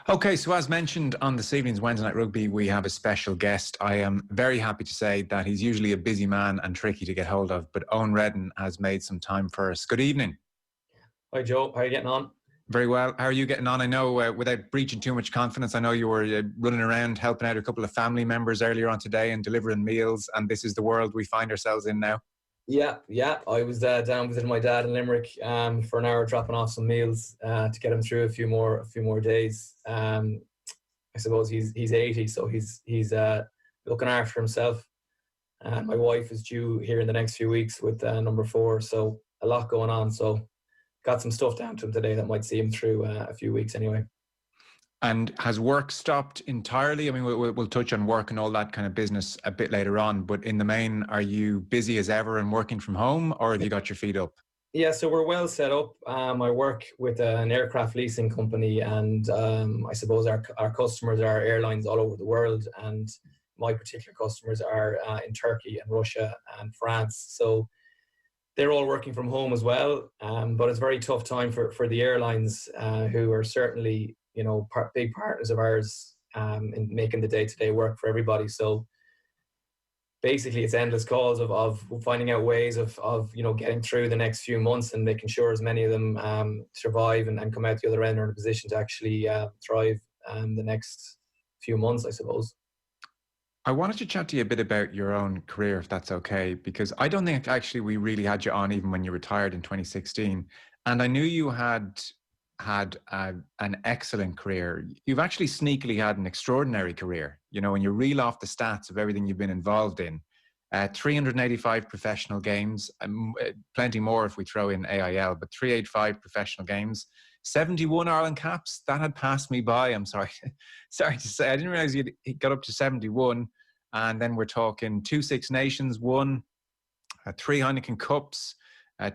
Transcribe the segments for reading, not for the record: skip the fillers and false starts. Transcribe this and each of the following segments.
Okay, so as mentioned on this evening's Wednesday Night Rugby, we have a special guest. I am very happy to say that he's usually a busy man and tricky to get hold of, but Eoin Reddan has made some time for us. Good evening. Hi Joe, how are you getting on? Very well. How are you getting on? I know, without breaching too much confidence, I know you were running around helping out a couple of family members earlier on today and delivering meals, and this is the world we find ourselves in now. Yeah. I was down visiting my dad in Limerick for an hour, dropping off some meals to get him through a few more days. I suppose he's 80, so he's looking after himself. My wife is due here in the next few weeks with number 4, so a lot going on. So got some stuff down to him today that might see him through a few weeks anyway. And has work stopped entirely? I mean, we'll touch on work and all that kind of business a bit later on, but in the main, are you busy as ever and working from home, or have you got your feet up? Yeah, so we're well set up. I work with an aircraft leasing company, and I suppose our customers are airlines all over the world, and my particular customers are in Turkey and Russia and France. So they're all working from home as well, but it's a very tough time for the airlines who are certainly, big partners of ours in making the day-to-day work for everybody. So basically it's endless calls of finding out ways of getting through the next few months and making sure as many of them survive and come out the other end are in a position to actually thrive the next few months, I suppose. I wanted to chat to you a bit about your own career, if that's okay, because I don't think actually we really had you on even when you retired in 2016. And I knew you had an excellent career. You've actually sneakily had an extraordinary career. When you reel off the stats of everything you've been involved in, 385 professional games, plenty more if we throw in AIL, but 385 professional games, 71 Ireland caps. That had passed me by. I'm sorry, sorry to say. I didn't realize you got up to 71. And then we're talking 2 Six Nations, 3 Heineken Cups,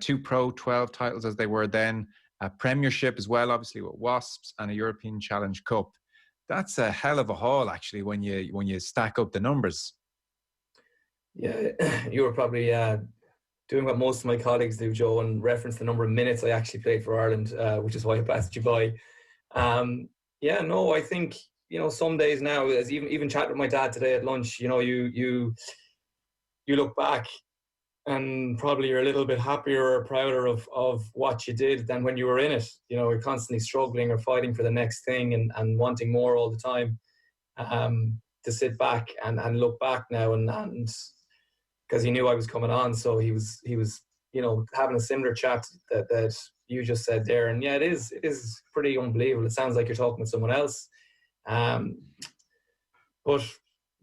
2 Pro 12 titles as they were then, a Premiership as well, obviously with Wasps, and a European Challenge Cup. That's a hell of a haul, actually, when you stack up the numbers. Yeah, you were probably doing what most of my colleagues do, Joe, and reference the number of minutes I actually played for Ireland, which is why I passed you by. I think some days now, as even chatting with my dad today at lunch, you look back and probably you're a little bit happier or prouder of what you did than when you were in it. You're constantly struggling or fighting for the next thing and wanting more all the time. To sit back and look back now and because he knew I was coming on, so he was having a similar chat that you just said there. And yeah, it is pretty unbelievable. It sounds like you're talking with someone else. But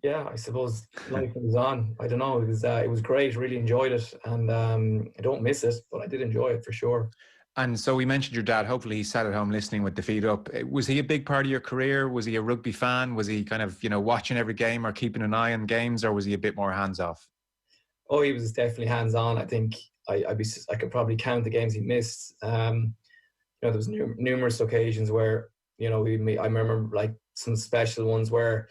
yeah, I suppose life goes on. I don't know. It was great. Really enjoyed it, and I don't miss it, but I did enjoy it for sure. And so we mentioned your dad. Hopefully, he sat at home listening with the feet up. Was he a big part of your career? Was he a rugby fan? Was he kind of watching every game or keeping an eye on games, or was he a bit more hands off? Oh, he was definitely hands on. I think I could probably count the games he missed. There was numerous occasions where I remember like some special ones where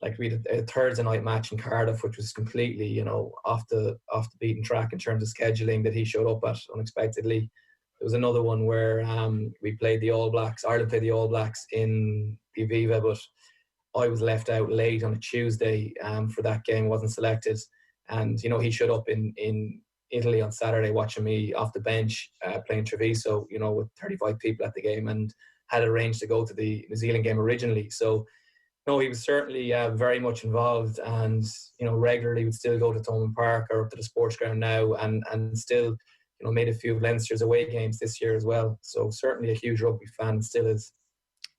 like we had a Thursday night match in Cardiff, which was completely off the beaten track in terms of scheduling that he showed up at unexpectedly. There was another one where we played the All Blacks. Ireland played the All Blacks in the Aviva, but I was left out late on a Tuesday for that game. Wasn't selected, and he showed up in Italy on Saturday watching me off the bench playing Treviso, with 35 people at the game, and had arranged to go to the New Zealand game originally. So, no, he was certainly very much involved, and regularly would still go to Thomond Park or up to the sports ground now, and still made a few of Leinster's away games this year as well. So certainly a huge rugby fan, still is.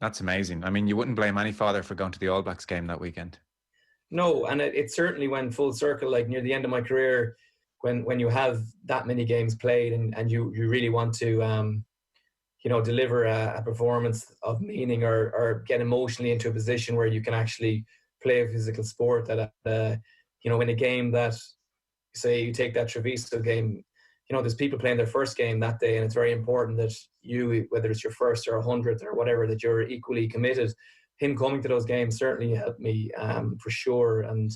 That's amazing. I mean, you wouldn't blame any father for going to the All Blacks game that weekend. No, and it certainly went full circle, like near the end of my career, when you have that many games played and you really want to deliver a performance of meaning or get emotionally into a position where you can actually play a physical sport that in a game that, say you take that Treviso game, there's people playing their first game that day, and it's very important that you, whether it's your first or 100th or whatever, that you're equally committed. Him coming to those games certainly helped me for sure. And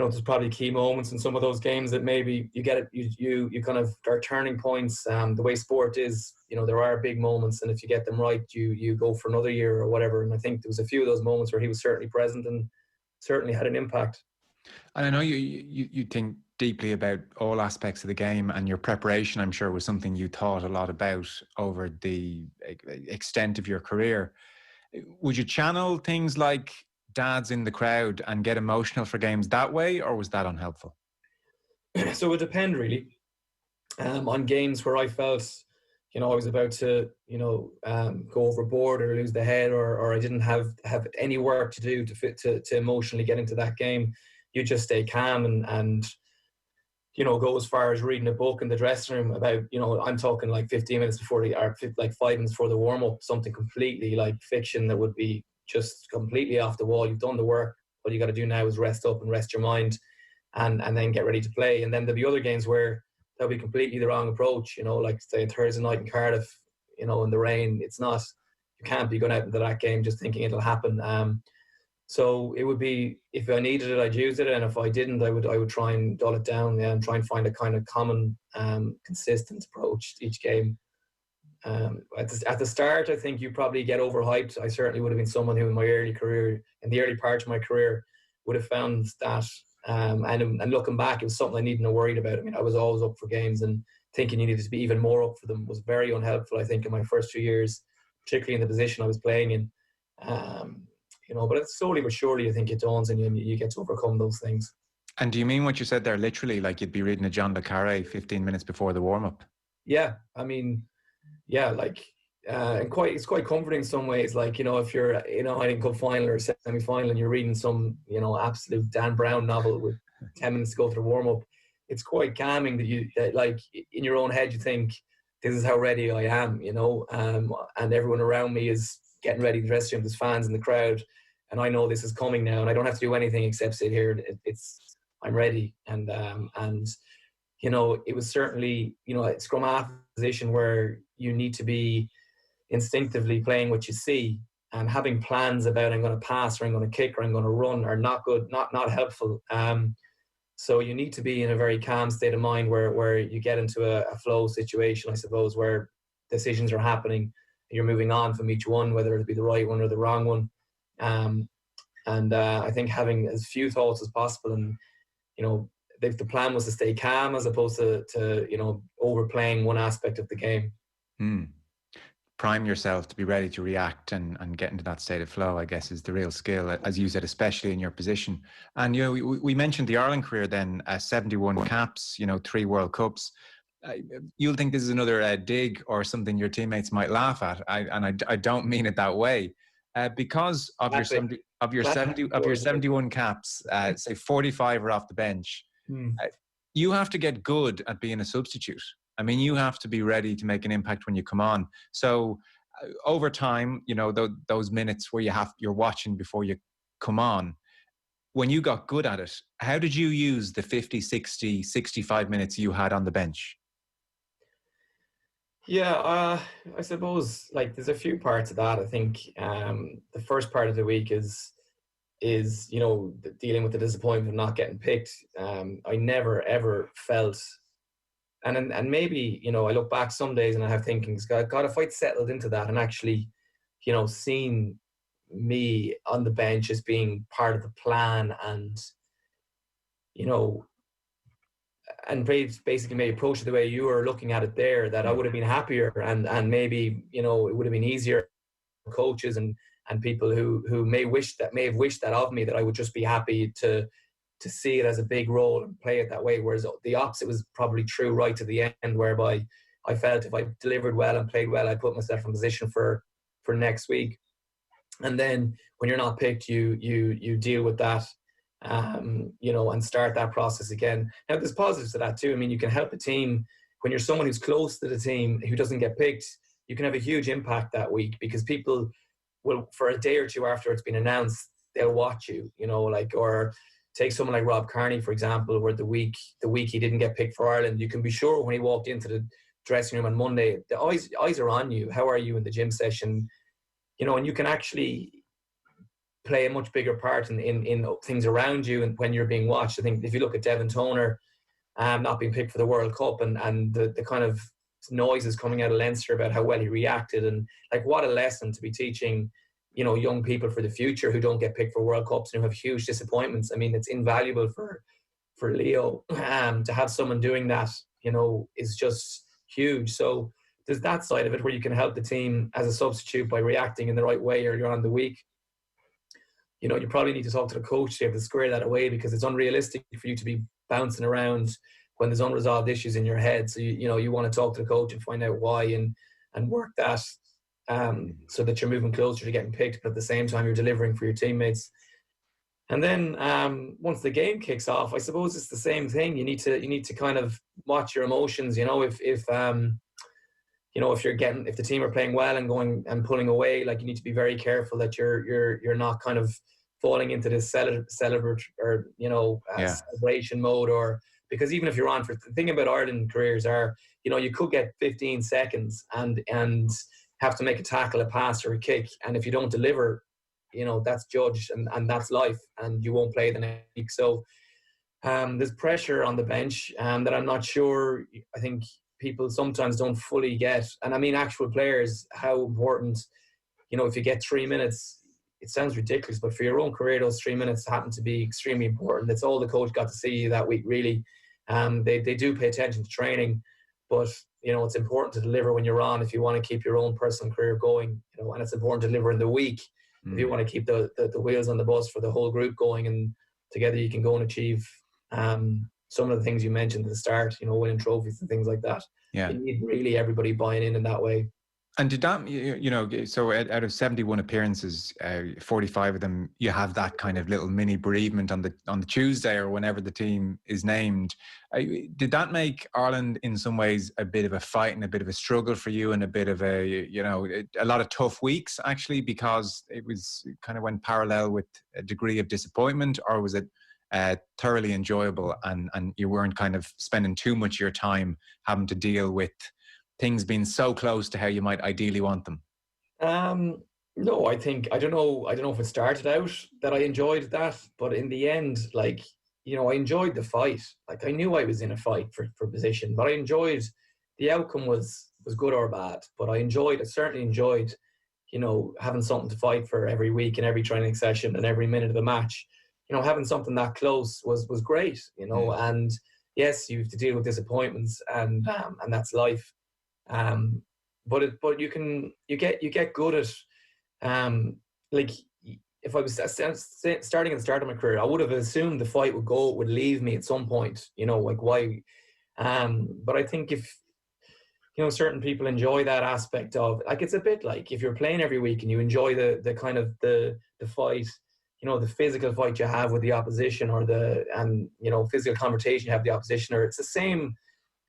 there's probably key moments in some of those games that maybe you get it, you kind of are turning points. The way sport is, there are big moments, and if you get them right, you go for another year or whatever. And I think there was a few of those moments where he was certainly present and certainly had an impact. And I know you think deeply about all aspects of the game, and your preparation, I'm sure, was something you thought a lot about over the extent of your career. Would you channel things like dads in the crowd and get emotional for games that way, or was that unhelpful? So it would depend really on games where I felt, I was about to, go overboard or lose the head, or I didn't have any work to do to emotionally get into that game. You just stay calm and go as far as reading a book in the dressing room about, I'm talking like 15 minutes before or like 5 minutes before the warm up, something completely like fiction that would be just completely off the wall. You've done the work. What you got to do now is rest up and rest your mind, and then get ready to play. And then there'll be other games where that'll be completely the wrong approach. Like say Thursday night in Cardiff, in the rain. It's not. You can't be going out into that game just thinking it'll happen. So it would be, if I needed it, I'd use it, and if I didn't, I would try and dull it down, and try and find a kind of common, consistent approach to each game. At the start, I think you probably get overhyped. I certainly would have been someone who, in the early part of my career, would have found that. And looking back, it was something I needed to worry about. I mean, I was always up for games, and thinking you needed to be even more up for them was very unhelpful, I think, in my first 2 years, particularly in the position I was playing in. But it's slowly but surely, I think it dawns on you and you get to overcome those things. And do you mean what you said there literally, like you'd be reading a John le Carre 15 minutes before the warm-up? Yeah, I mean, yeah, like, and it's quite comforting in some ways. Like, if you're in a Hiding Cup final or semi-final and you're reading some, absolute Dan Brown novel with 10 minutes to go to the warm-up, it's quite calming that like in your own head you think, this is how ready I am, and everyone around me is getting ready to dress room. There's fans in the crowd, and I know this is coming now, and I don't have to do anything except sit here. I'm ready, and it was certainly a scrum half position where you need to be instinctively playing what you see, and having plans about I'm going to pass or I'm going to kick or I'm going to run are not good, not helpful. So you need to be in a very calm state of mind where you get into a flow situation, I suppose, where decisions are happening. You're moving on from each one, whether it be the right one or the wrong one. I think having as few thoughts as possible, and if the plan was to stay calm as opposed to overplaying one aspect of the game. Prime yourself to be ready to react and get into that state of flow, I guess, is the real skill, as you said, especially in your position. And we mentioned the Ireland career then, 71 caps, 3 World Cups. You'll think this is another dig or something your teammates might laugh at, I don't mean it that way, because of your 71 caps, say 45 are off the bench. You have to get good at being a substitute. I mean, you have to be ready to make an impact when you come on. So over time, those minutes where you're watching before you come on, when you got good at it, how did you use the 50, 60, 65 minutes you had on the bench? Yeah, I suppose like there's a few parts of that. I think the first part of the week is dealing with the disappointment of not getting picked. I never ever felt, and maybe I look back some days and I have thinkings, God, if I'd settled into that and actually seen me on the bench as being part of the plan, and and basically maybe approach it the way you were looking at it there, that I would have been happier, and maybe it would have been easier for coaches and people who may have wished that of me, that I would just be happy to see it as a big role and play it that way. Whereas the opposite was probably true right to the end, whereby I felt if I delivered well and played well, I put myself in position for next week. And then when you're not picked, you deal with that, and start that process again. Now, there's positives to that too. I mean, you can help a team when you're someone who's close to the team who doesn't get picked. You can have a huge impact that week, because people will, for a day or two after it's been announced, they'll watch you. Or take someone like Rob Kearney, for example, where the week he didn't get picked for Ireland, you can be sure when he walked into the dressing room on Monday, the eyes are on you. How are you in the gym session? And you can actually play a much bigger part in things around you and when you're being watched. I think if you look at Devin Toner not being picked for the World Cup and the kind of noises coming out of Leinster about how well he reacted, and like what a lesson to be teaching, you know, young people for the future who don't get picked for World Cups and who have huge disappointments. I mean, it's invaluable for Leo to have someone doing that, you know, is just huge. So there's that side of it where you can help the team as a substitute by reacting in the right way earlier on in the week. You know, you probably need to talk to the coach to be able to square that away, because it's unrealistic for you to be bouncing around when there's unresolved issues in your head. So you know you want to talk to the coach and find out why and work that so that you're moving closer to getting picked, but at the same time you're delivering for your teammates. And then once the game kicks off, I suppose it's the same thing. You need to kind of watch your emotions. You know, if you know, if the team are playing well and going and pulling away, like you need to be very careful that you're not kind of falling into this celebrate or, you know, celebration mode, or because even if you're on for the thing about Ireland careers are, you know, you could get 15 seconds and have to make a tackle, a pass or a kick. And if you don't deliver, you know, that's judged and that's life and you won't play the next week. So there's pressure on the bench that I'm not sure, I think people sometimes don't fully get. And I mean, actual players, how important, you know, if you get 3 minutes, it sounds ridiculous, but for your own career, those 3 minutes happen to be extremely important. It's all the coach got to see you that week, really. They do pay attention to training, but, you know, it's important to deliver when you're on if you want to keep your own personal career going, you know, and it's important to deliver in the week if you want to keep the wheels on the bus for the whole group going, and together you can go and achieve some of the things you mentioned at the start, you know, winning trophies and things like that. Yeah. You need really everybody buying in that way. And did that, you know, so out of 71 appearances, 45 of them, you have that kind of little mini bereavement on the Tuesday or whenever the team is named. Did that make Ireland in some ways a bit of a fight and a bit of a struggle for you, and a bit of a, you know, a lot of tough weeks actually, because it was kind of went parallel with a degree of disappointment, or was it thoroughly enjoyable and you weren't kind of spending too much of your time having to deal with things being so close to how you might ideally want them? No, I don't know if it started out that I enjoyed that, but in the end, like, you know, I enjoyed the fight. Like, I knew I was in a fight for position, but I enjoyed the outcome was good or bad. But I certainly enjoyed, you know, having something to fight for every week and every training session and every minute of the match. You know, having something that close was great, you know, and yes, you have to deal with disappointments and that's life. But you get good at like, if I was starting at the start of my career, I would have assumed the fight would leave me at some point, you know, like why. But I think if, you know, certain people enjoy that aspect of, like, it's a bit like if you're playing every week and you enjoy the kind of the fight, you know, the physical fight you have with the opposition, or you know, physical confrontation you have with the opposition, or it's the same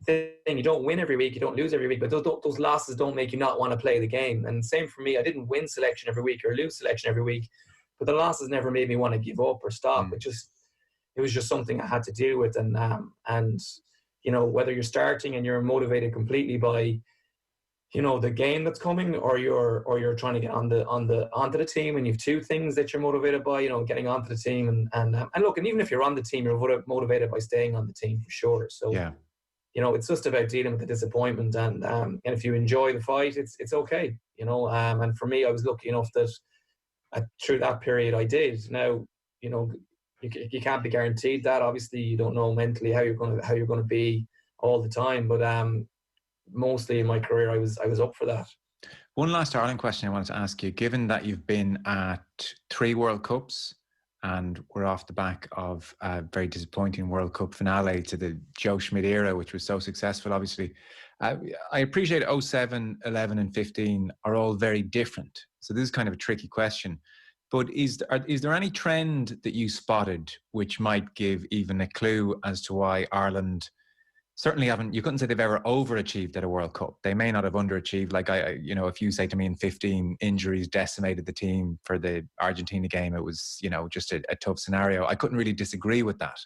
thing. You don't win every week, you don't lose every week, but those losses don't make you not want to play the game. And same for me, I didn't win selection every week or lose selection every week, but the losses never made me want to give up or stop. It was just something I had to deal with. And you know, whether you're starting and you're motivated completely by, you know, the game that's coming, or you're trying to get onto the team, and you've two things that you're motivated by, you know, getting onto the team and look, and even if you're on the team, you're motivated by staying on the team for sure. So yeah, you know, it's just about dealing with the disappointment, and if you enjoy the fight, it's okay, you know. And for me, I was lucky enough that through that period I did. Now, you know, you can't be guaranteed that. Obviously, you don't know mentally how you're going to be all the time, but mostly in my career, I was up for that. One last Ireland question I wanted to ask you, given that you've been at 3 World Cups and we're off the back of a very disappointing World Cup finale to the Joe Schmidt era, which was so successful, obviously. I appreciate 07, 11 and 15 are all very different. So this is kind of a tricky question. But is there any trend that you spotted which might give even a clue as to why Ireland certainly you couldn't say they've ever overachieved at a World Cup. They may not have underachieved. Like, you know, if you say to me in 15 injuries decimated the team for the Argentina game, it was, you know, just a tough scenario. I couldn't really disagree with that.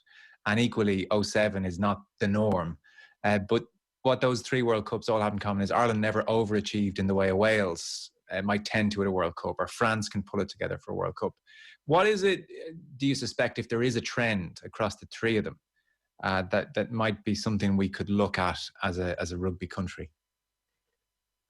And equally, 07 is not the norm. But what those 3 World Cups all have in common is Ireland never overachieved in the way of Wales might tend to at a World Cup, or France can pull it together for a World Cup. What is it, do you suspect, if there is a trend across the three of them, that might be something we could look at as a rugby country?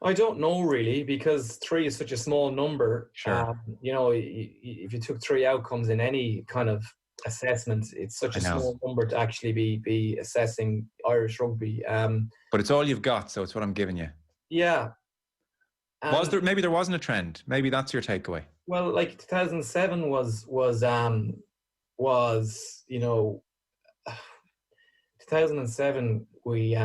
I don't know really, because three is such a small number. Sure. You know, if you took three outcomes in any kind of assessment, it's such I a know. small number to actually be assessing Irish rugby. But it's all you've got, so it's what I'm giving you. Yeah. Was And there, maybe there wasn't a trend. Maybe that's your takeaway. well, like 2007 was, you know, 2007 we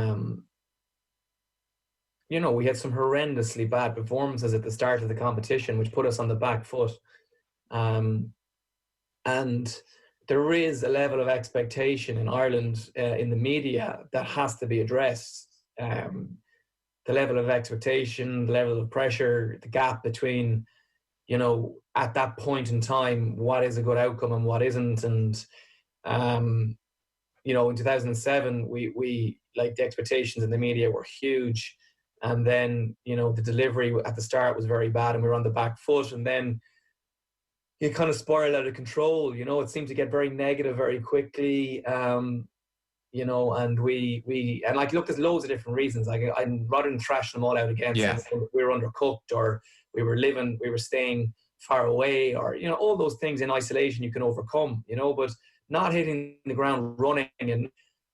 you know, we had some horrendously bad performances at the start of the competition, which put us on the back foot. Um, and there is a level of expectation in Ireland in the media that has to be addressed. The level of expectation, the level of pressure, the gap between, you know, at that point in time, what is a good outcome and what isn't. And, you know, in 2007, we like, the expectations in the media were huge. And then, you know, the delivery at the start was very bad and we were on the back foot. And then it kind of spiraled out of control. You know, it seemed to get very negative very quickly. You know, and and like, look, there's loads of different reasons. Like, I'm rather than thrashing them all out again, Yeah. saying we were undercooked, or we were staying far away, or, you know, all those things in isolation you can overcome, you know, but not hitting the ground running and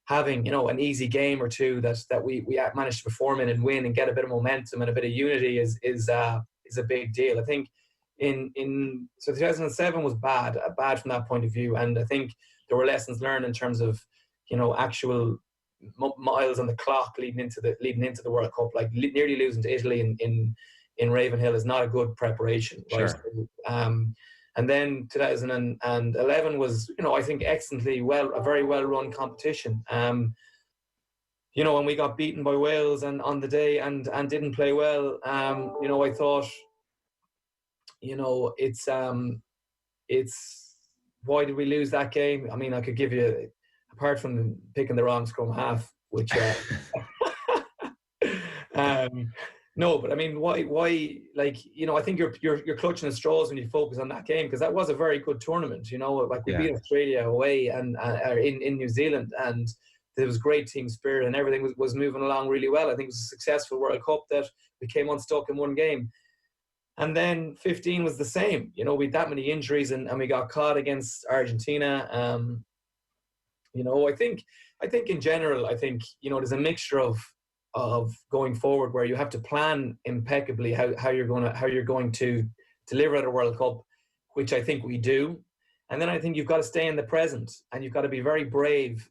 having, you know, an easy game or two that we managed to perform in and win and get a bit of momentum and a bit of unity is a big deal. I think so 2007 was bad from that point of view, and I think there were lessons learned in terms of, you know, actual miles on the clock leading into the World Cup. Like, nearly losing to Italy in Ravenhill is not a good preparation, right? Sure. And then 2011 was, you know, I think a very well run competition. You know, when we got beaten by Wales and on the day and didn't play well, you know, I thought, you know, it's why did we lose that game? I mean, I could give you, apart from picking the wrong scrum half, which no, but I mean, why? Like, you know, I think you're clutching at straws when you focus on that game, because that was a very good tournament. You know, like, we beat Australia away and in New Zealand, and there was great team spirit and everything was moving along really well. I think it was a successful World Cup that we came unstuck in one game. And then 15 was the same. You know, we had that many injuries and we got caught against Argentina. You know, I think in general, I think, you know, there's a mixture of going forward where you have to plan impeccably how you're going to deliver at a World Cup, which I think we do. And then I think you've got to stay in the present and you've got to be very brave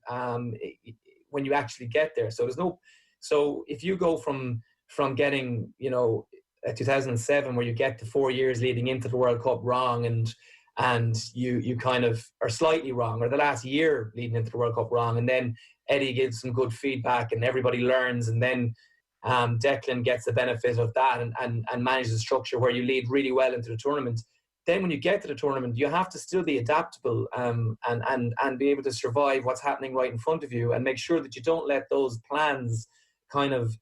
when you actually get there. So if you go from getting, you know, 2007, where you get the 4 years leading into the World Cup wrong, and you kind of are slightly wrong, or the last year leading into the World Cup wrong, and then Eddie gives some good feedback and everybody learns, and then Declan gets the benefit of that and manages the structure where you lead really well into the tournament. Then when you get to the tournament, you have to still be adaptable and be able to survive what's happening right in front of you, and make sure that you don't let those plans kind of,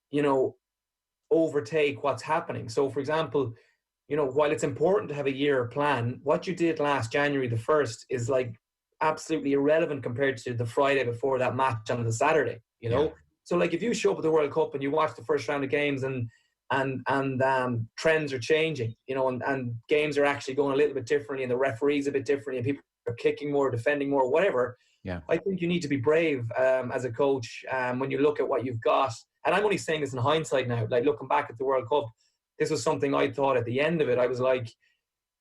you know, overtake what's happening. So, for example, you know, while it's important to have a year plan, what you did last January the 1st is like absolutely irrelevant compared to the Friday before that match on the Saturday, you know? Yeah. So, like, if you show up at the World Cup and you watch the first round of games and trends are changing, you know, and games are actually going a little bit differently and the referee's a bit differently and people are kicking more, defending more, whatever. Yeah. I think you need to be brave as a coach when you look at what you've got. And I'm only saying this in hindsight now, like, looking back at the World Cup, this was something I thought at the end of it. I was like,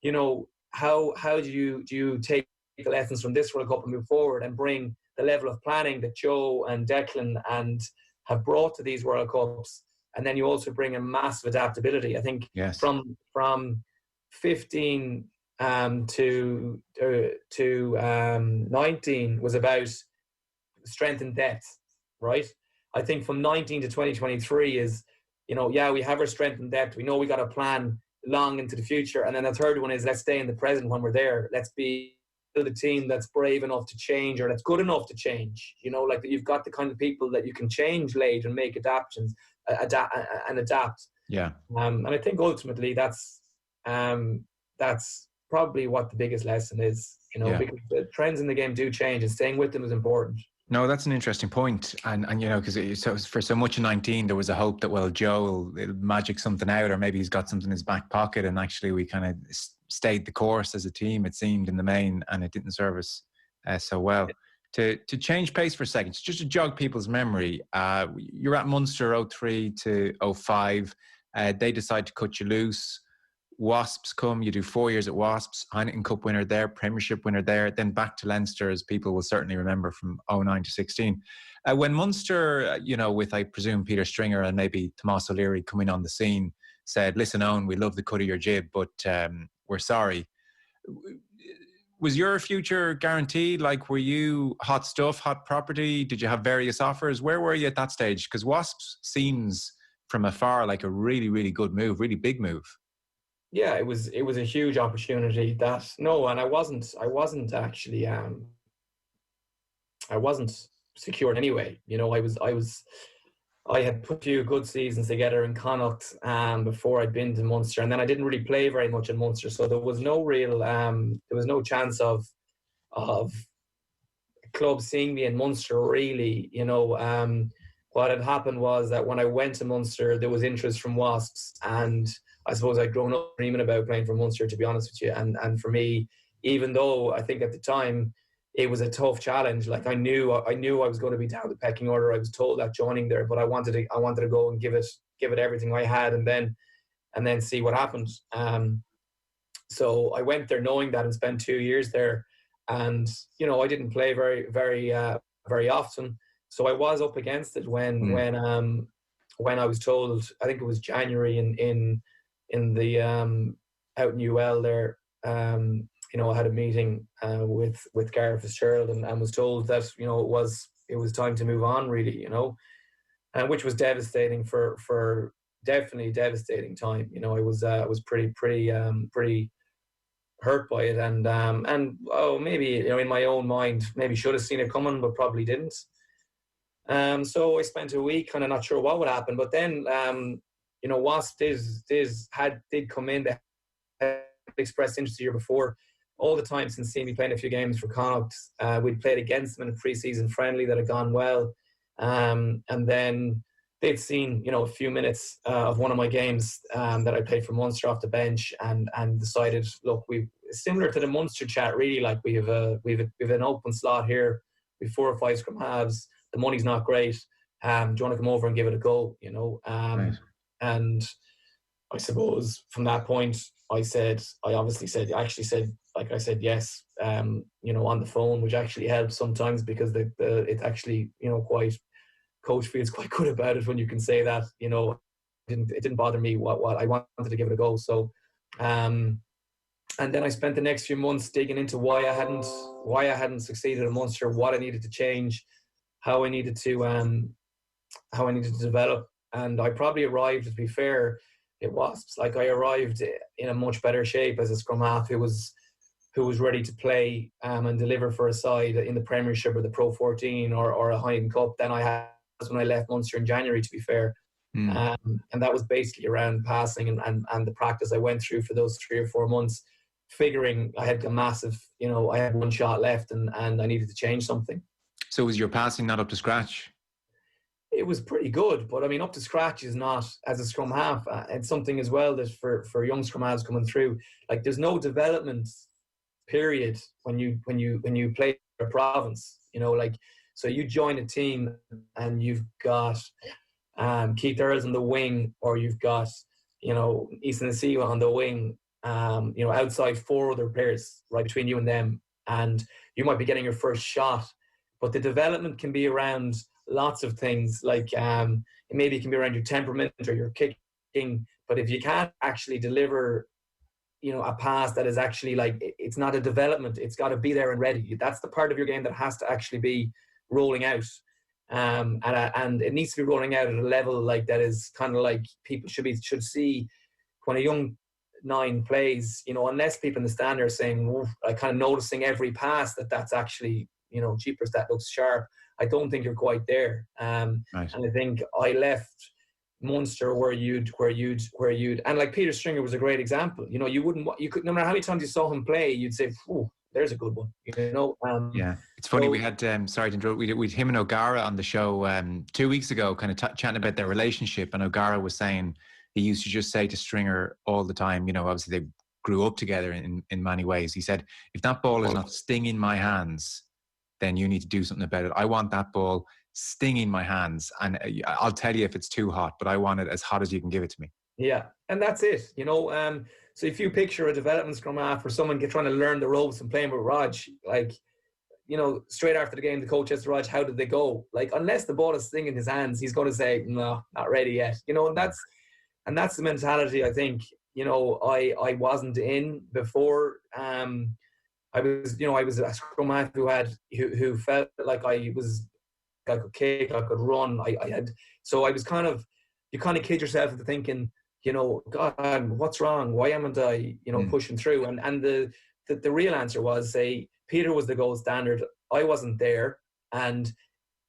you know, how do you take the lessons from this World Cup and move forward and bring the level of planning that Joe and Declan and have brought to these World Cups, and then you also bring a massive adaptability. I think from 15 to 19 was about strength and depth, right? I think from 19 to 2023 is, you know, we have our strength and depth. We know we got a plan long into the future. And then the third one is, let's stay in the present when we're there. Let's be the team that's brave enough to change, or that's good enough to change. You know, like, that you've got the kind of people that you can change late and make adaptations and adapt. Yeah. And I think ultimately that's probably what the biggest lesson is, Yeah. because the trends in the game do change, and staying with them is important. No, that's an interesting point. And because so for so much of 19, there was a hope that, well, Joe will magic something out, or maybe he's got something in his back pocket. And actually, we kind of stayed the course as a team, it seemed, in the main, and it didn't serve us so well. To change pace for a second, just to jog people's memory, you're at Munster 03 to 05. They decide to cut you loose. Wasps come, you do 4 years at Wasps, Heineken Cup winner there, Premiership winner there, then back to Leinster, as people will certainly remember, from 09 to 16. When Munster, with, I presume, Peter Stringer and maybe Tomás O'Leary coming on the scene, said, listen, Eoin, we love the cut of your jib, but we're sorry. Was your future guaranteed? Like, were you hot stuff, hot property? Did you have various offers? Where were you at that stage? Because Wasps seems from afar like a really, really good move, really big move. Yeah, it was a huge opportunity. And I wasn't actually I wasn't secured anyway. I had put a few good seasons together in Connacht before I'd been to Munster, and then I didn't really play very much in Munster, so there was no real there was no chance of clubs seeing me in Munster really. What had happened was that when I went to Munster, there was interest from Wasps, and I suppose I'd grown up dreaming about playing for Munster, to be honest with you. And for me, even though I think at the time it was a tough challenge, like I knew I was going to be down the pecking order. I was told that joining there, but I wanted to go and give it everything I had, and then see what happened. So I went there knowing that, and spent 2 years there, and I didn't play very very often. So I was up against it when I was told, I think it was January in the out in UL there. I had a meeting with Gareth Fitzgerald, and was told that it was time to move on, really, and which was devastating for definitely devastating time. I was pretty hurt by it, and maybe in my own mind maybe should have seen it coming, but probably didn't. So I spent a week kind of not sure what would happen, but then Wasp did come in. They had expressed interest the year before. All the time since seeing me playing a few games for Connacht, we'd played against them in a pre-season friendly that had gone well, and then they'd seen a few minutes of one of my games that I played for Munster off the bench, and decided, look, we similar to the Munster chat, really, like we have an open slot here. We've 4 or 5 scrum halves. The money's not great. Do you want to come over and give it a go? Right. And I suppose from that point, I said yes, on the phone, which actually helps sometimes, because it's actually, quite, coach feels quite good about it when you can say that. It didn't bother me what I wanted to give it a go. So, and then I spent the next few months digging into why I hadn't succeeded in Munster, what I needed to change, how I needed to develop. And I probably arrived, to be fair, it was like I arrived in a much better shape as a scrum half who was ready to play and deliver for a side in the Premiership or the Pro 14 or a Heineken Cup than I had when I left Munster in January, to be fair. And that was basically around passing and the practice I went through for those 3 or 4 months, figuring I had a massive, I had one shot left and I needed to change something. So was your passing not up to scratch? It was pretty good, but I mean, up to scratch is not, as a scrum half. It's something as well that for young scrum halves coming through, like there's no development period when you play a province. So you join a team and you've got Keith Earls on the wing, or you've got Easton and Siwa on the wing. Outside 4 other players right between you and them, and you might be getting your first shot, but the development can be around lots of things, like maybe it can be around your temperament or your kicking, but if you can't actually deliver a pass that is actually, like, it's not a development, it's got to be there and ready. That's the part of your game that has to actually be rolling out, and it needs to be rolling out at a level like that is kind of like people should see when a young 9 plays, unless people in the stand are saying, like, kind of noticing every pass that's actually, jeepers, that looks sharp. I don't think you're quite there. Right. And I think I left Munster where you'd and like Peter Stringer was a great example. You know, you could, no matter how many times you saw him play, you'd say, "Oh, there's a good one." You know. Yeah, it's funny. We had sorry to interrupt. We had him and O'Gara on the show 2 weeks ago, kind of chatting about their relationship. And O'Gara was saying he used to just say to Stringer all the time. You know, obviously they grew up together in many ways. He said, "If that ball is not stinging my hands, then you need to do something about it. I want that ball stinging my hands, and I'll tell you if it's too hot, but I want it as hot as you can give it to me." Yeah, and that's it. You know, so if you picture a development scrum half or someone trying to learn the ropes and playing with Raj, like, you know, straight after the game, the coach says to Raj, "How did they go?" Like, unless the ball is stinging in his hands, he's going to say, "No, not ready yet." You know, and that's the mentality. I think, you know, I wasn't in before. I was a scrum half who felt like I could kick, I could run. I had, so I was you kind of kid yourself into thinking, you know, God, what's wrong? Why haven't I, you know, pushing through? And the real answer was, say, Peter was the gold standard. I wasn't there. And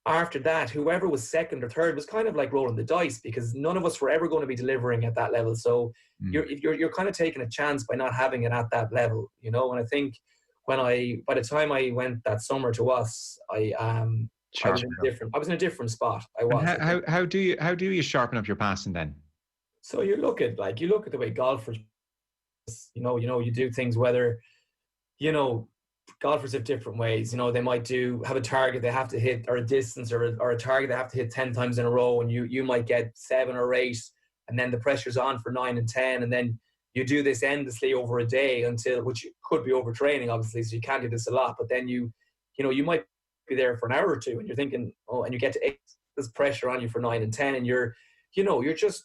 after that, whoever was second or third was kind of like rolling the dice, because none of us were ever going to be delivering at that level. So you're kind of taking a chance by not having it at that level, you know. And I think by the time I went that summer to us, I was in a different spot. I was. And how do you sharpen up your passing then? So you look at the way golfers, you know, you do things, whether, you know, golfers have different ways. You know, they might have a target they have to hit, or a distance, or a target they have to hit 10 times in a row, and you might get 7 or 8, and then the pressure's on for 9 and 10, and then you do this endlessly over a day which could be overtraining, obviously, so you can't do this a lot, but then you might be there for an hour or two, and you're thinking, oh, and you get to 8, there's pressure on you for 9 and 10, and you're just,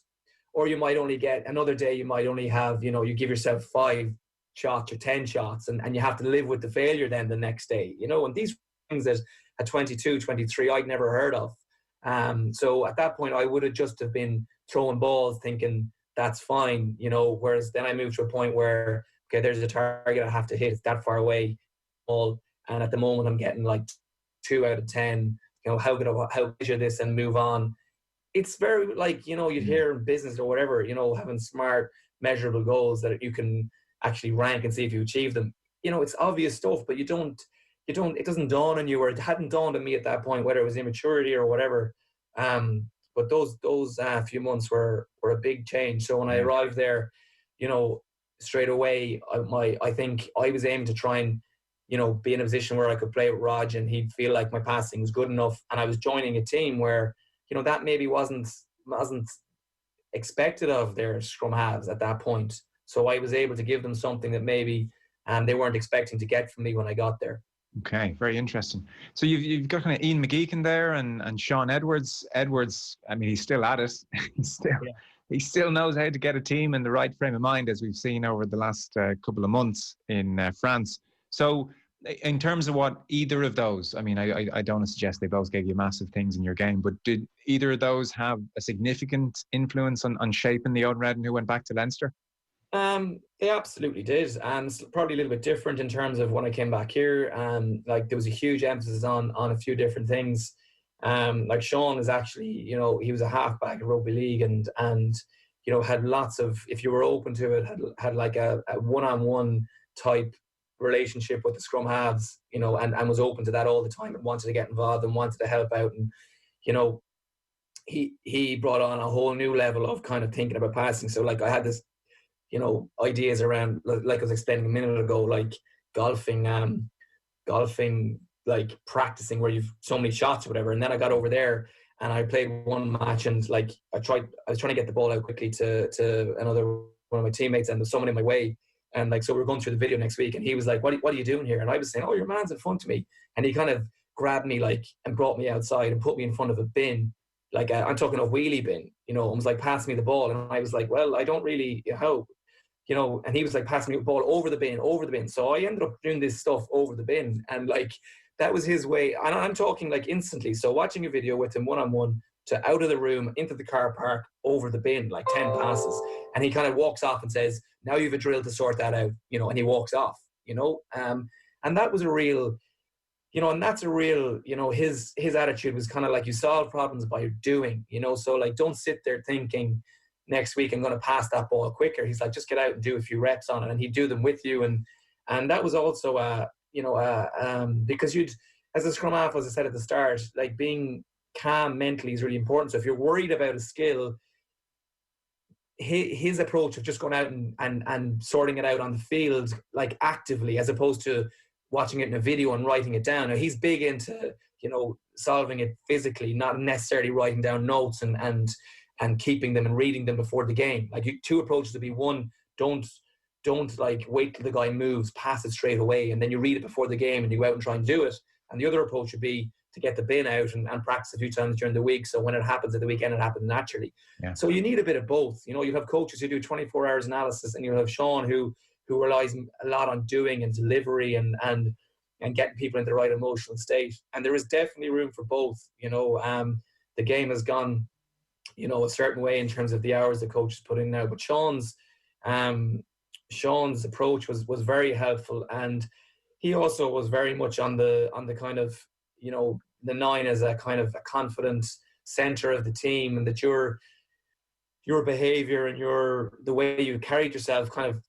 or you might only get another day, you might only have, you know, you give yourself 5 shots or 10 shots, and you have to live with the failure then the next day, you know. And these things that at 22, 23, I'd never heard of. So at that point, I would have just have been throwing balls thinking that's fine, you know, whereas then I moved to a point where, okay, there's a target I have to hit, it's that far away, and at the moment I'm getting like 2 out of 10, you know, how measure this and move on. It's very, like, you know, you'd hear in business or whatever, you know, having smart measurable goals that you can actually rank and see if you achieve them. You know, it's obvious stuff, but it doesn't dawn on you, or it hadn't dawned on me at that point, whether it was immaturity or whatever. But those few months were a big change. So when I arrived there, you know, straight away, I think I was aiming to try and, you know, be in a position where I could play with Raj and he'd feel like my passing was good enough. And I was joining a team where, you know, that maybe wasn't expected of their scrum halves at that point. So I was able to give them something that maybe they weren't expecting to get from me when I got there. Okay, very interesting. So you've got kind of Ian McGeechan there and Shaun Edwards. Edwards, I mean, he's still at it. He still knows how to get a team in the right frame of mind, as we've seen over the last couple of months in France. So in terms of what either of those, I mean, I don't want to suggest they both gave you massive things in your game, but did either of those have a significant influence on shaping the Eoin Reddan who went back to Leinster? They absolutely did, and it's probably a little bit different in terms of when I came back here. Like, there was a huge emphasis on a few different things. Like, Shaun is actually, you know, he was a halfback at rugby league, and you know, had lots of, if you were open to it, had like a one-on-one type relationship with the scrum halves, you know, and was open to that all the time, and wanted to get involved and wanted to help out. And, you know, he brought on a whole new level of kind of thinking about passing. So, like, I had this, you know, ideas around, like I was explaining a minute ago, like golfing, like practicing where you've so many shots or whatever. And then I got over there and I played one match, and like I was trying to get the ball out quickly to another one of my teammates, and there's someone in my way. And like, so we're going through the video next week, and he was like, what are you doing here? And I was saying, oh, your man's in front of me. And he kind of grabbed me, like, and brought me outside and put me in front of a bin. Like, I'm talking a wheelie bin, you know, and was like, pass me the ball. And I was like, well, I don't really, how, you know, and he was like, passing me the ball over the bin. So I ended up doing this stuff over the bin. And like, that was his way. And I'm talking like instantly. So watching a video with him one-on-one, to out of the room, into the car park, over the bin, like 10 passes. And he kind of walks off and says, now you have a drill to sort that out, you know, and he walks off, you know. And that was a real, and that's a real, his attitude was kind of like, you solve problems by doing, so like, don't sit there thinking next week I'm going to pass that ball quicker. He's like, just get out and do a few reps on it, and he'd do them with you. And that was also, because as a scrum half, as I said at the start, like being calm mentally is really important. So if you're worried about a skill, his approach of just going out and sorting it out on the field, like actively, as opposed to watching it in a video and writing it down. Now, he's big into, solving it physically, not necessarily writing down notes and keeping them and reading them before the game. Like, two approaches would be: one, don't like wait till the guy moves, pass it straight away, and then you read it before the game and you go out and try and do it. And the other approach would be to get the bin out and practice a few times during the week, so when it happens at the weekend, it happens naturally. Yeah. So you need a bit of both. You have coaches who do 24 hours analysis, and you have Shaun who relies a lot on doing and delivery and getting people in the right emotional state. And there is definitely room for both. The game has gone, a certain way in terms of the hours the coaches put in now. But Shaun's approach was very helpful, and he also was very much on the kind of, the nine as a kind of a confident center of the team, and that your behavior and the way you carried yourself kind of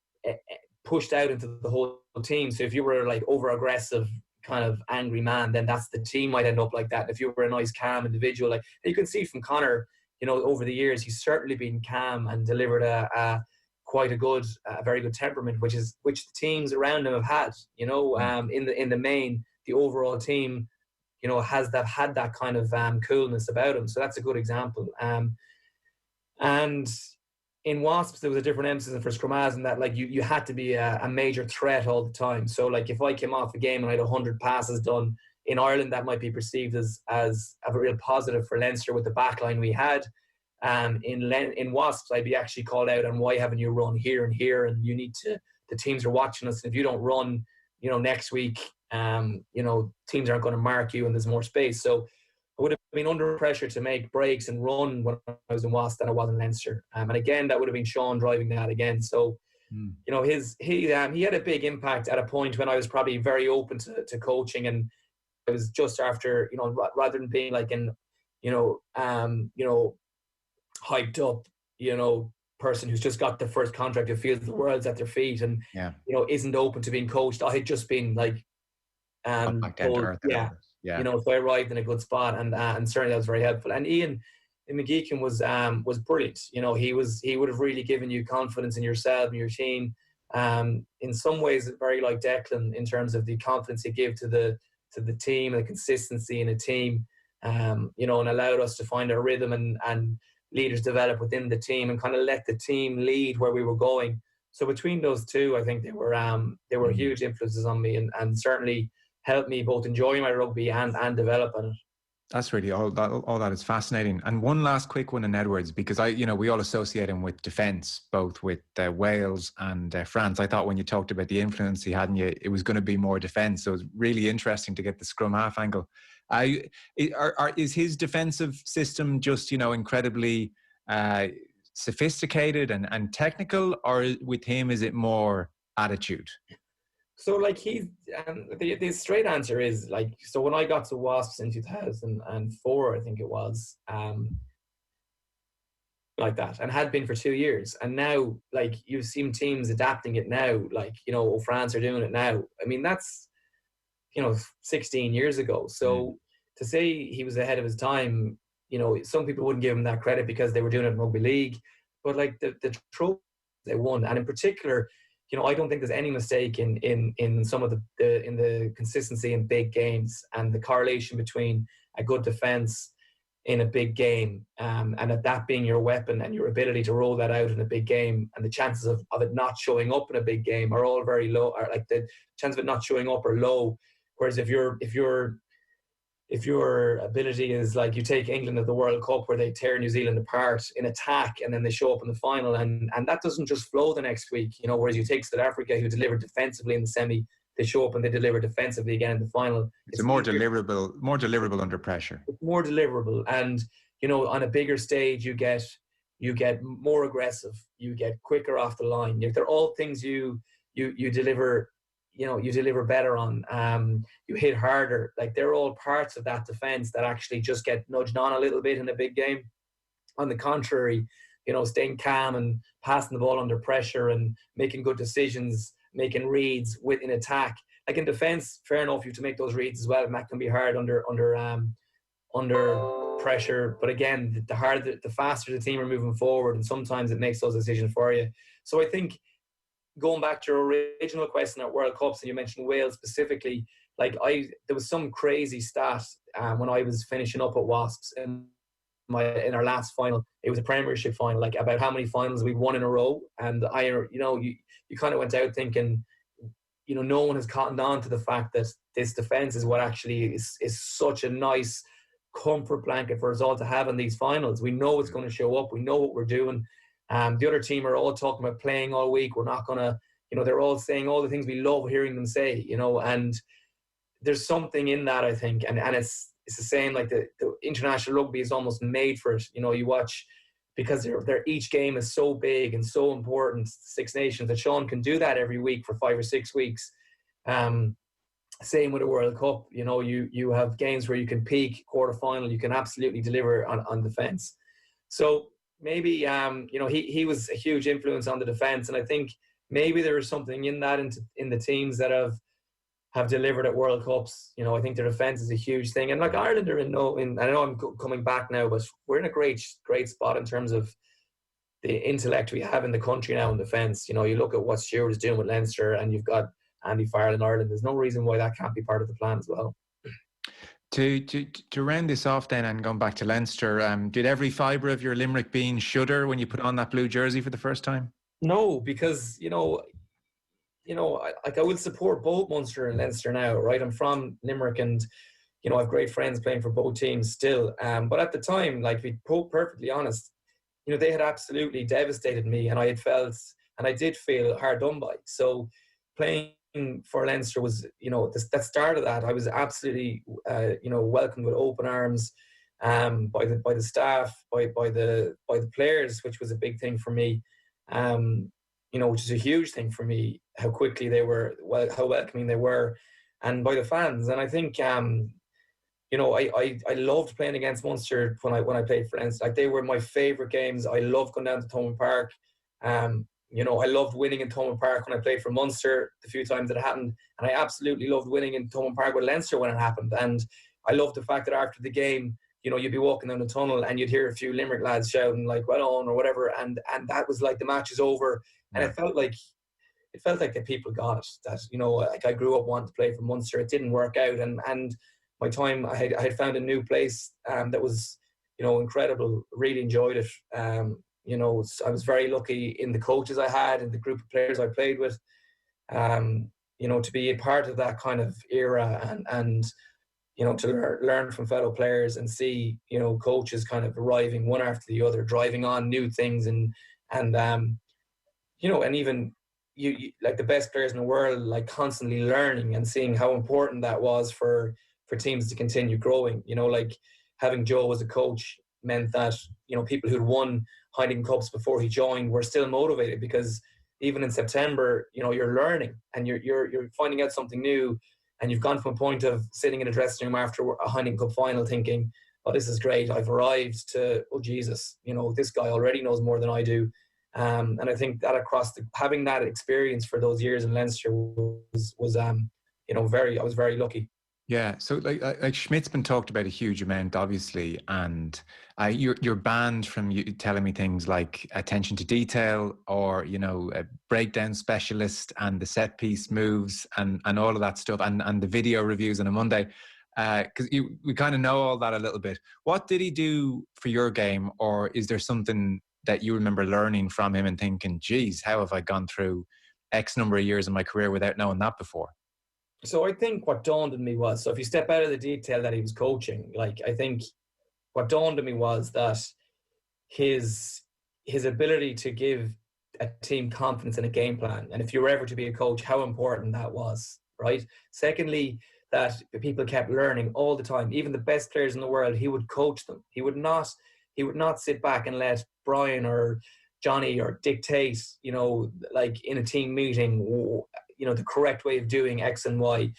pushed out into the whole team. So if you were like over aggressive, kind of angry man, then that's the team might end up like that. If you were a nice, calm individual, like you can see from Conor, over the years, he's certainly been calm and delivered a very good temperament, which the teams around him have had. In the main, the overall team, had that kind of coolness about him. So that's a good example. And in Wasps, there was a different emphasis for scrum halves, in that like you had to be a major threat all the time. So like if I came off a game and I had 100 passes done in Ireland, that might be perceived as a real positive for Leinster with the backline we had. In Wasps, I'd be actually called out on, why haven't you run here and here? And the teams are watching us. And if you don't run, next week, teams aren't going to mark you and there's more space. So I would have been under pressure to make breaks and run when I was in Wasps than I was in Leinster. And again, that would have been Shaun driving that again. So, he had a big impact at a point when I was probably very open to coaching, and it was just after, rather than being like hyped up, person who's just got the first contract, who feels the world's at their feet and, isn't open to being coached. I had just been like, told, so I arrived in a good spot, and certainly that was very helpful. And Ian McGeechan was brilliant. He would have really given you confidence in yourself and your team. In some ways, very like Declan in terms of the confidence he gave to the team, the consistency in a team, and allowed us to find our rhythm and leaders develop within the team and kind of let the team lead where we were going. So between those two, I think they were huge influences on me, and certainly helped me both enjoy my rugby and develop in it. That's really all that is fascinating. And one last quick one in Edwards, because we all associate him with defence, both with Wales and France. I thought when you talked about the influence he had in you, it was going to be more defence. So it's really interesting to get the scrum half angle. Is his defensive system just, incredibly sophisticated and technical, or with him, is it more attitude? So like the straight answer is like, so when I got to Wasps in 2004, I think it was, like that, and had been for 2 years. And now, like, you've seen teams adapting it now, like, France are doing it now. I mean, that's, 16 years ago. So to say he was ahead of his time, some people wouldn't give him that credit because they were doing it in rugby league. But like the trophy they won, and in particular, I don't think there's any mistake in some of the consistency in big games, and the correlation between a good defense in a big game, and that being your weapon, and your ability to roll that out in a big game, and the chances of it not showing up in a big game are all very low. Or like the chance of it not showing up are low. Whereas if your ability is like, you take England at the World Cup where they tear New Zealand apart in attack and then they show up in the final, and that doesn't just flow the next week, whereas you take South Africa, who delivered defensively in the semi, they show up and they deliver defensively again in the final. It's more deliverable under pressure. It's more deliverable, and on a bigger stage you get more aggressive, you get quicker off the line. They're all things you deliver you deliver better on. You hit harder. Like, they're all parts of that defence that actually just get nudged on a little bit in a big game. On the contrary, staying calm and passing the ball under pressure and making good decisions, making reads in attack. Like, in defence, fair enough, you have to make those reads as well, and that can be hard under pressure. But again, the faster the team are moving forward, and sometimes it makes those decisions for you. So I think, going back to your original question at World Cups, and you mentioned Wales specifically, like, there was some crazy stat when I was finishing up at Wasps in our last final. It was a Premiership final, like, about how many finals we'd won in a row. And you kind of went out thinking, no one has cottoned on to the fact that this defence is what actually is such a nice comfort blanket for us all to have in these finals. We know it's going to show up. We know what we're doing. The other team are all talking about playing all week. We're not going to, they're all saying all the things we love hearing them say, and there's something in that, I think. And it's the same, like, the international rugby is almost made for it. You watch, because each game is so big and so important, Six Nations, that Shaun can do that every week for 5 or 6 weeks. Same with a World Cup. You have games where you can peak, quarterfinal, you can absolutely deliver on defence. So maybe, he was a huge influence on the defence, and I think maybe there is something in that in the teams that have delivered at World Cups. I think their defence is a huge thing. And like, Ireland are I know I'm coming back now, but we're in a great spot in terms of the intellect we have in the country now in defence. You look at what Stewart is doing with Leinster, and you've got Andy Farrell in Ireland. There's no reason why that can't be part of the plan as well. To round this off then, and going back to Leinster, did every fibre of your Limerick being shudder when you put on that blue jersey for the first time? No, because, I will support both Munster and Leinster now, right? I'm from Limerick, and, I have great friends playing for both teams still. But at the time, like, to be perfectly honest, they had absolutely devastated me, and I did feel hard done by. So playing for Leinster was, that start of that, I was absolutely, welcomed with open arms by the staff, by the players, which was a big thing for me. Which is a huge thing for me, how quickly they were, how welcoming they were, and by the fans. And I think, I loved playing against Munster when I played for Leinster. Like, they were my favourite games. I loved going down to Thomond Park. I loved winning in Thomond Park when I played for Munster the few times that it happened, and I absolutely loved winning in Thomond Park with Leinster when it happened. And I loved the fact that after the game, you'd be walking down the tunnel and you'd hear a few Limerick lads shouting, like, well on, or whatever, and that was like, the match is over. And it felt like the people got it, that, like, I grew up wanting to play for Munster. It didn't work out, and my time, I had found a new place that was, incredible. Really enjoyed it. I was very lucky in the coaches I had and the group of players I played with, to be a part of that kind of era, and to learn from fellow players and see, coaches kind of arriving one after the other, driving on new things, and even you like the best players in the world, like, constantly learning and seeing how important that was for teams to continue growing. Like, having Joe as a coach meant that, people who'd won Heineken Cups before he joined were still motivated, because even in September, you're learning and you're finding out something new, and you've gone from a point of sitting in a dressing room after a Heineken Cup final thinking, oh, this is great, I've arrived, to, oh Jesus, this guy already knows more than I do. And I think that having that experience for those years in Leinster was I was very lucky. Yeah, so like Schmidt's been talked about a huge amount, obviously, and you're banned from telling me things like attention to detail, or a breakdown specialist, and the set piece moves, and all of that stuff, and the video reviews on a Monday, because we kind of know all that a little bit. What did he do for your game, or is there something that you remember learning from him and thinking, geez, how have I gone through X number of years in my career without knowing that before? So I think what dawned on me was, so if you step out of the detail that he was coaching, like, I think what dawned on me was that his ability to give a team confidence in a game plan, and if you were ever to be a coach, how important that was, right? Secondly, that people kept learning all the time. Even the best players in the world, he would coach them. He would not sit back and let Brian or Johnny or dictate, like, in a team meeting, the correct way of doing X and Y.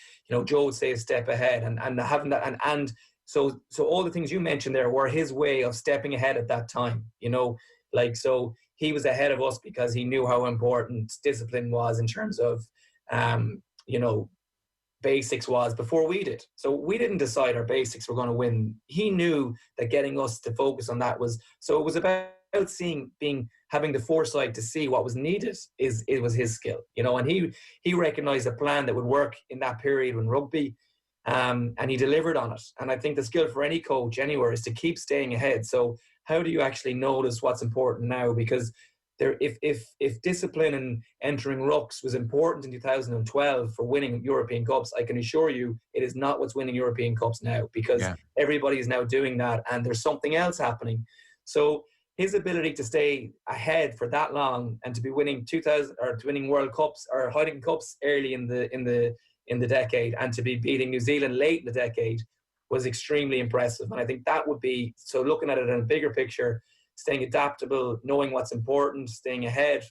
Joe would say a step ahead, and having that, and so all the things you mentioned there were his way of stepping ahead at that time. So he was ahead of us because he knew how important discipline was in terms of, basics was before we did. So we didn't decide our basics were going to win. He knew that getting us to focus on that was, so it was about having the foresight to see what was needed. It was his skill, and he recognized a plan that would work in that period in rugby, and he delivered on it. And I think the skill for any coach anywhere is to keep staying ahead. So how do you actually notice what's important now? Because if discipline and entering rucks was important in 2012 for winning European Cups, I can assure you it is not what's winning European Cups now, because everybody is now doing that and there's something else happening. So his ability to stay ahead for that long and to be winning winning World Cups or Heineken Cups early in the decade, and to be beating New Zealand late in the decade, was extremely impressive. And I think that would be, so looking at it in a bigger picture, staying adaptable, knowing what's important, staying ahead,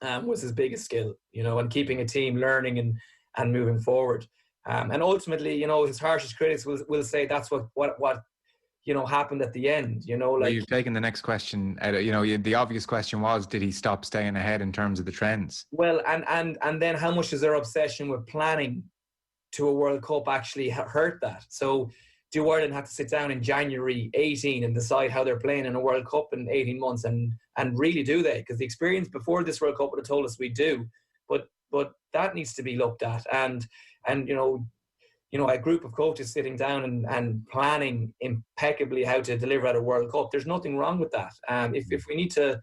was his biggest skill, and keeping a team learning and moving forward. And ultimately, his harshest critics will say that's what happened at the end. Well, you've taken the next question out of, the obvious question was, did he stop staying ahead in terms of the trends? Well, and then how much does their obsession with planning to a World Cup actually hurt that? So do Ireland have to sit down in January 18 and decide how they're playing in a World Cup in 18 months? And really, do they? Because the experience before this World Cup would have told us we do. But that needs to be looked at. And a group of coaches sitting down and planning impeccably how to deliver at a World Cup, there's nothing wrong with that. If we need to,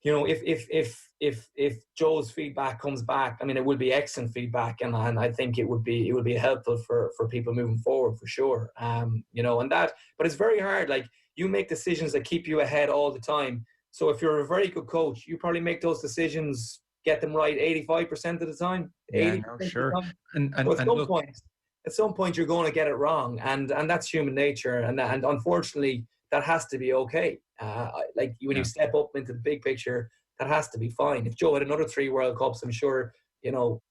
if Joe's feedback comes back, I mean, it will be excellent feedback, and I think it would be helpful for people moving forward for sure. And that, but it's very hard. Like, you make decisions that keep you ahead all the time. So if you're a very good coach, you probably make those decisions, get them right 85% of the time. Yeah, no, sure. And at some point you're going to get it wrong, and that's human nature, and unfortunately that has to be okay. When you step up into the big picture, that has to be fine. If Joe had another 3 World Cups, I'm sure he'll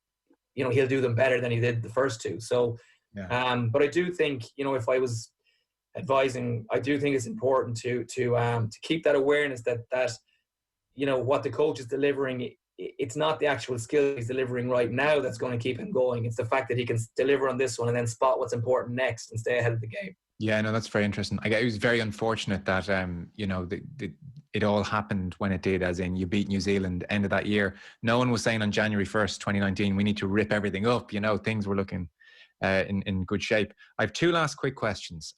do them better than he did the first 2. So, but I do think, if I was advising, I do think it's important to keep that awareness that what the coach is delivering, it's not the actual skill he's delivering right now that's going to keep him going. It's the fact that he can deliver on this one and then spot what's important next and stay ahead of the game. Yeah, no, that's very interesting. It was very unfortunate that it all happened when it did, as in you beat New Zealand end of that year. No one was saying on January 1st, 2019, we need to rip everything up. Things were looking in good shape. I have 2 last quick questions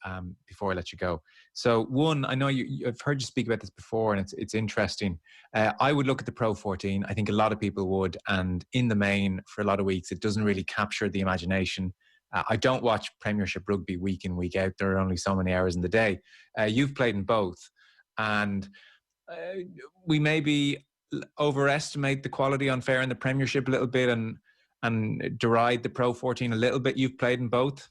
before I let you go. So one, I know I've heard you speak about this before, and it's interesting. I would look at the Pro 14. I think a lot of people would, and in the main, for a lot of weeks, it doesn't really capture the imagination. I don't watch Premiership rugby week in, week out. There are only so many hours in the day. You've played in both, and we maybe overestimate the quality unfair in the Premiership a little bit, and deride the Pro 14 a little bit. You've played in both.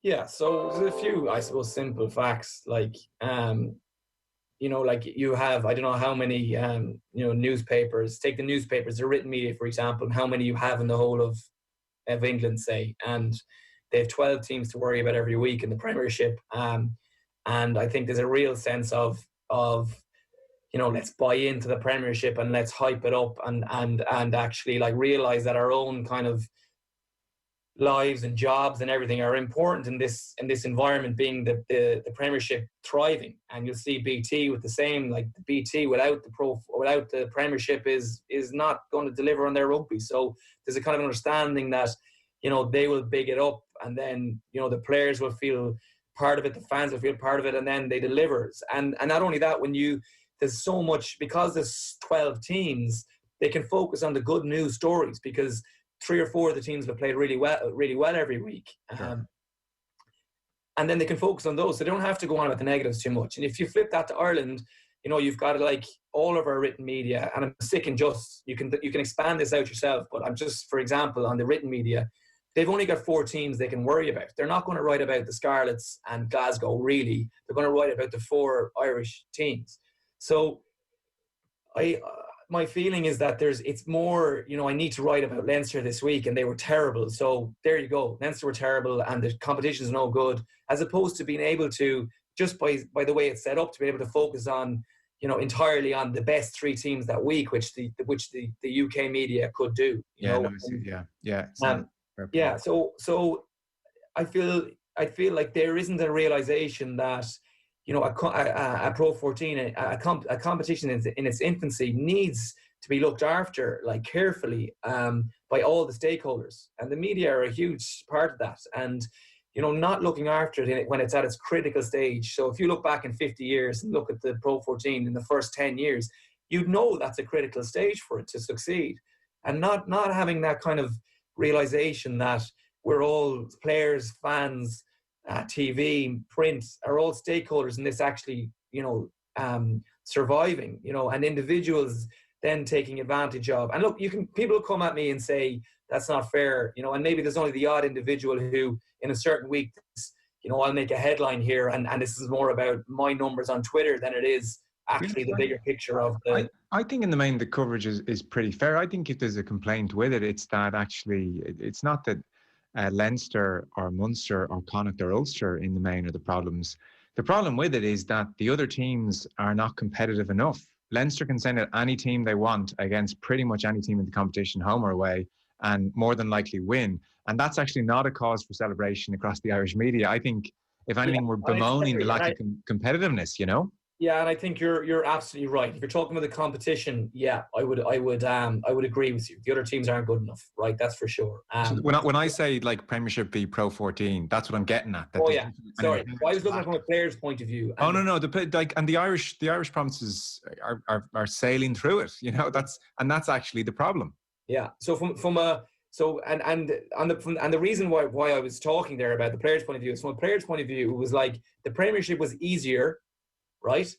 Yeah, so there's a few, I suppose, simple facts. Like you have, I don't know how many, newspapers. Take the newspapers, the written media, for example, and how many you have in the whole of England, say, and they have 12 teams to worry about every week in the Premiership. And I think there's a real sense of let's buy into the Premiership and let's hype it up and actually realise that our own kind of lives and jobs and everything are important in this environment, being the Premiership thriving. And you'll see BT with the same, the BT without the Premiership is not going to deliver on their rugby. So there's a kind of understanding that they will big it up, and then the players will feel part of it, the fans will feel part of it, and then they deliver. And not only that, there's so much, because there's 12 teams, they can focus on the good news stories, because 3 or 4 of the teams have played really well every week. Sure. And then they can focus on those. So they don't have to go on about the negatives too much. And if you flip that to Ireland, you've got all of our written media, and I'm sick and just, you can expand this out yourself, but I'm just, for example, on the written media, they've only got 4 teams they can worry about. They're not going to write about the Scarlets and Glasgow, really. They're going to write about the 4 Irish teams. So my feeling is that it's more, I need to write about Leinster this week and they were terrible. So there you go. Leinster were terrible and the competition is no good, as opposed to being able to, just by the way it's set up, to be able to focus on, entirely on the best three teams that week, which the UK media could do. Yeah, no, yeah. Yeah. So I feel like there isn't a realization that, a Pro 14, a competition in its infancy needs to be looked after like carefully by all the stakeholders, and the media are a huge part of that. And not looking after it when it's at its critical stage. So if you look back in 50 years and look at the Pro 14 in the first 10 years, you'd know that's a critical stage for it to succeed, and not having that kind of realization that we're all players, fans, TV, print, are all stakeholders in this actually, surviving, and individuals then taking advantage of. And look, people come at me and say, that's not fair, and maybe there's only the odd individual who, in a certain week, I'll make a headline here, and this is more about my numbers on Twitter than it is actually the bigger picture of the... I think in the main, the coverage is pretty fair. I think if there's a complaint with it, it's that actually, it's not that Leinster or Munster or Connacht or Ulster in the main are the problems. The problem with it is that the other teams are not competitive enough. Leinster can send out any team they want against pretty much any team in the competition, home or away, and more than likely win. And that's actually not a cause for celebration across the Irish media. I think, if anything, we're bemoaning the lack of competitiveness, Yeah, and I think you're absolutely right. If you're talking about the competition, yeah, I would agree with you. The other teams aren't good enough, right? That's for sure. So when I say like Premiership v Pro 14, that's what I'm getting at. Sorry, well, I was looking from a player's point of view. No. The Irish provinces are sailing through it. That's actually the problem. Yeah. So the reason why I was talking there about the player's point of view is, from a player's point of view, it was like the Premiership was easier, right,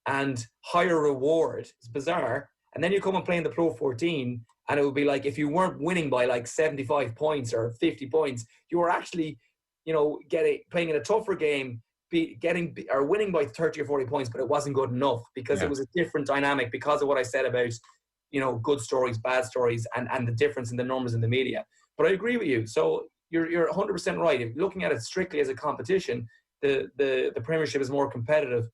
and higher reward. It's bizarre. And then you come and play in the Pro 14, and it would be like, if you weren't winning by like 75 points or 50 points, you were actually, playing in a tougher game, winning by 30 or 40 points, but it wasn't good enough because it was a different dynamic, because of what I said about, good stories, bad stories, and the difference in the numbers in the media. But I agree with you. So you're 100% right. If looking at it strictly as a competition, the Premiership is more competitive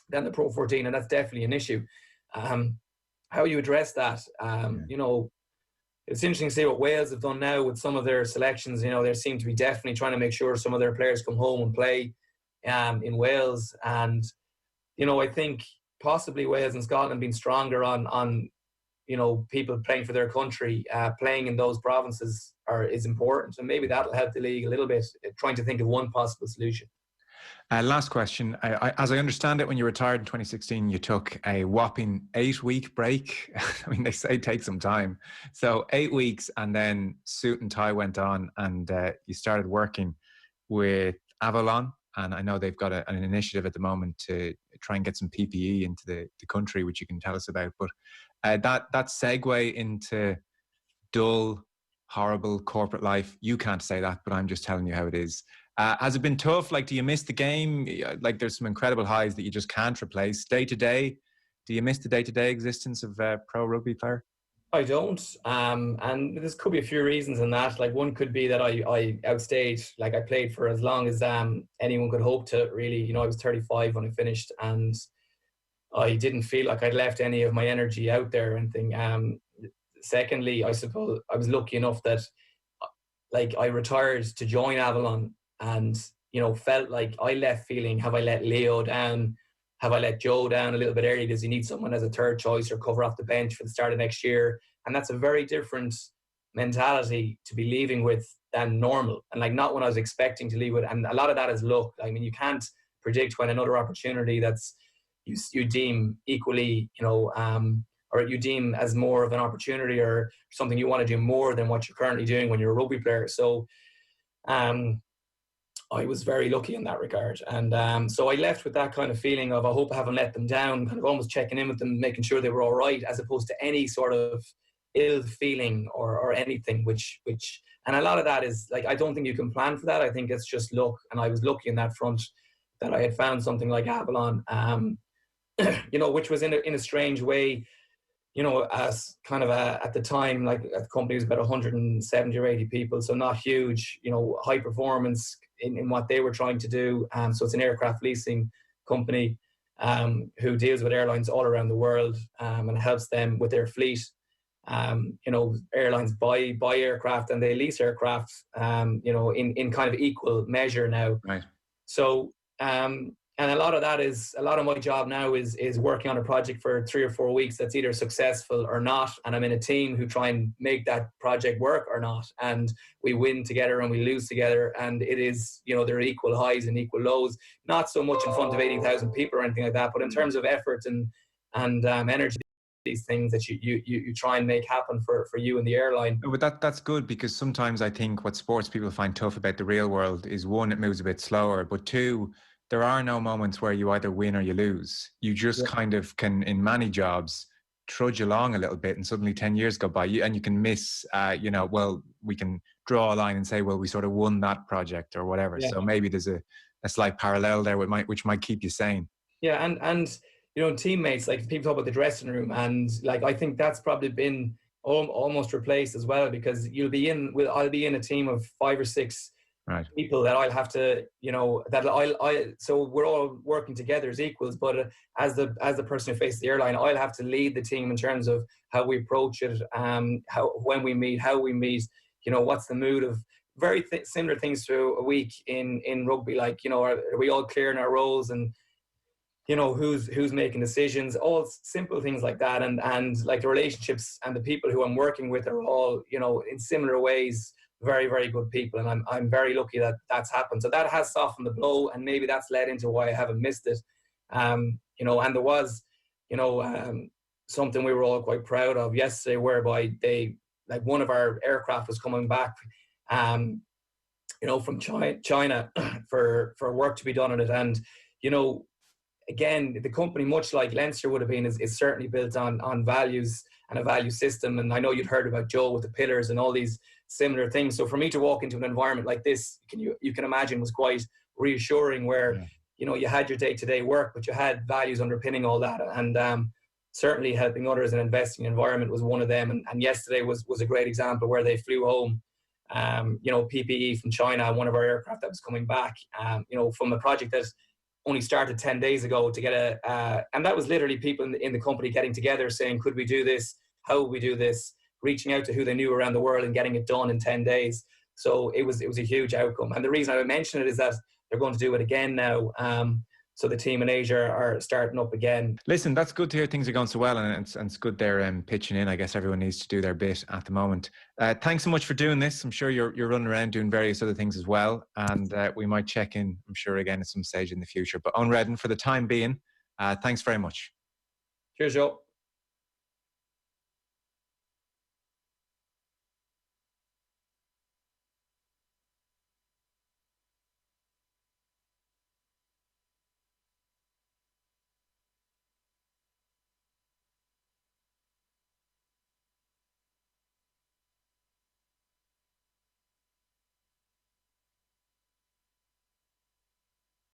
than the Pro 14, and that's definitely an issue. How you address that, it's interesting to see what Wales have done now with some of their selections. They seem to be definitely trying to make sure some of their players come home and play in Wales. And, I think possibly Wales and Scotland being stronger on people playing for their country, playing in those provinces is important. And maybe that'll help the league a little bit, trying to think of one possible solution. Last question. As I understand it, when you retired in 2016, you took a whopping 8-week break. I mean, they say take some time. So 8 weeks, and then suit and tie went on, and you started working with Avalon. And I know they've got an initiative at the moment to try and get some PPE into the country, which you can tell us about. But that segue into dull, horrible corporate life, you can't say that, but I'm just telling you how it is. Has it been tough? Like, do you miss the game? Like, there's some incredible highs that you just can't replace. Day to day, do you miss the day-to-day existence of a pro rugby player? I don't. And there could be a few reasons in that. Like, one could be that I outstayed. Like, I played for as long as anyone could hope to, really. I was 35 when I finished, and I didn't feel like I'd left any of my energy out there or anything. Secondly, I suppose I was lucky enough that, like, I retired to join Avalon, and felt like I left feeling, have I let Leo down? Have I let Joe down a little bit early? Does he need someone as a third choice or cover off the bench for the start of next year? And that's a very different mentality to be leaving with than normal, and like not when I was expecting to leave with. And a lot of that is luck. I mean, you can't predict when another opportunity that's you deem equally, or you deem as more of an opportunity or something you want to do more than what you're currently doing when you're a rugby player. So I was very lucky in that regard. And so I left with that kind of feeling of, I hope I haven't let them down, kind of almost checking in with them, making sure they were all right, as opposed to any sort of ill feeling or anything, which, and a lot of that is like, I don't think you can plan for that. I think it's just luck. And I was lucky in that front that I had found something like Avalon, which was in a strange way, you know, as kind of at the time, like the company was about 170 or 80 people, so not huge, you know, high performance in what they were trying to do. So it's an aircraft leasing company who deals with airlines all around the world and helps them with their fleet. You know, airlines buy aircraft and they lease aircraft, you know, in kind of equal measure now. Right. So, and a lot of my job now is working on a project for 3 or 4 weeks that's either successful or not, and I'm in a team who try and make that project work or not, and we win together and we lose together, and it is, you know, there are equal highs and equal lows, not so much in front of 80,000 people or anything like that, but in terms of effort and energy, these things that you try and make happen for you and the airline. But that's good, because sometimes I think what sports people find tough about the real world is, one, it moves a bit slower, but two, there are no moments where you either win or you lose. You just kind of can, in many jobs, trudge along a little bit, and suddenly 10 years go by, and you can miss, you know, well, we can draw a line and say, well, we sort of won that project or whatever. Yeah. So maybe there's a slight parallel there which might keep you sane. Yeah, and you know, teammates, like people talk about the dressing room, and like I think that's probably been almost replaced as well, because I'll be in a team of 5 or 6 right. people that I'll have to, you know, so we're all working together as equals, but as the person who faces the airline, I'll have to lead the team in terms of how we approach it, when we meet, how we meet, you know, what's the mood of very similar things to a week in rugby, like, you know, are we all clear in our roles, and you know, who's making decisions, all simple things like that, and like the relationships and the people who I'm working with are all, you know, in similar ways, very, very good people, and I'm very lucky that that's happened. So that has softened the blow, and maybe that's led into why I haven't missed it. You know, and there was, you know, something we were all quite proud of yesterday, whereby like one of our aircraft was coming back, you know, from China for work to be done on it, and you know, again, the company, much like Leinster would have been, is certainly built on values and a value system. And I know you'd heard about Joe with the pillars and all these similar things. So for me to walk into an environment like this, you can imagine, was quite reassuring, where you know, you had your day-to-day work, but you had values underpinning all that. And certainly helping others and investing in environment was one of them. And yesterday was a great example, where they flew home, you know, PPE from China, one of our aircraft that was coming back, you know, from a project that only started 10 days ago, to get and that was literally people in the company getting together saying, could we do this? How would we do this? Reaching out to who they knew around the world and getting it done in 10 days. So it was a huge outcome. And the reason I would mention it is that they're going to do it again now. So the team in Asia are starting up again. Listen, that's good to hear things are going so well, and it's good they're pitching in. I guess everyone needs to do their bit at the moment. Thanks so much for doing this. I'm sure you're running around doing various other things as well, and we might check in, I'm sure, again at some stage in the future. But Eoin Reddan, for the time being, thanks very much. Cheers, Joe.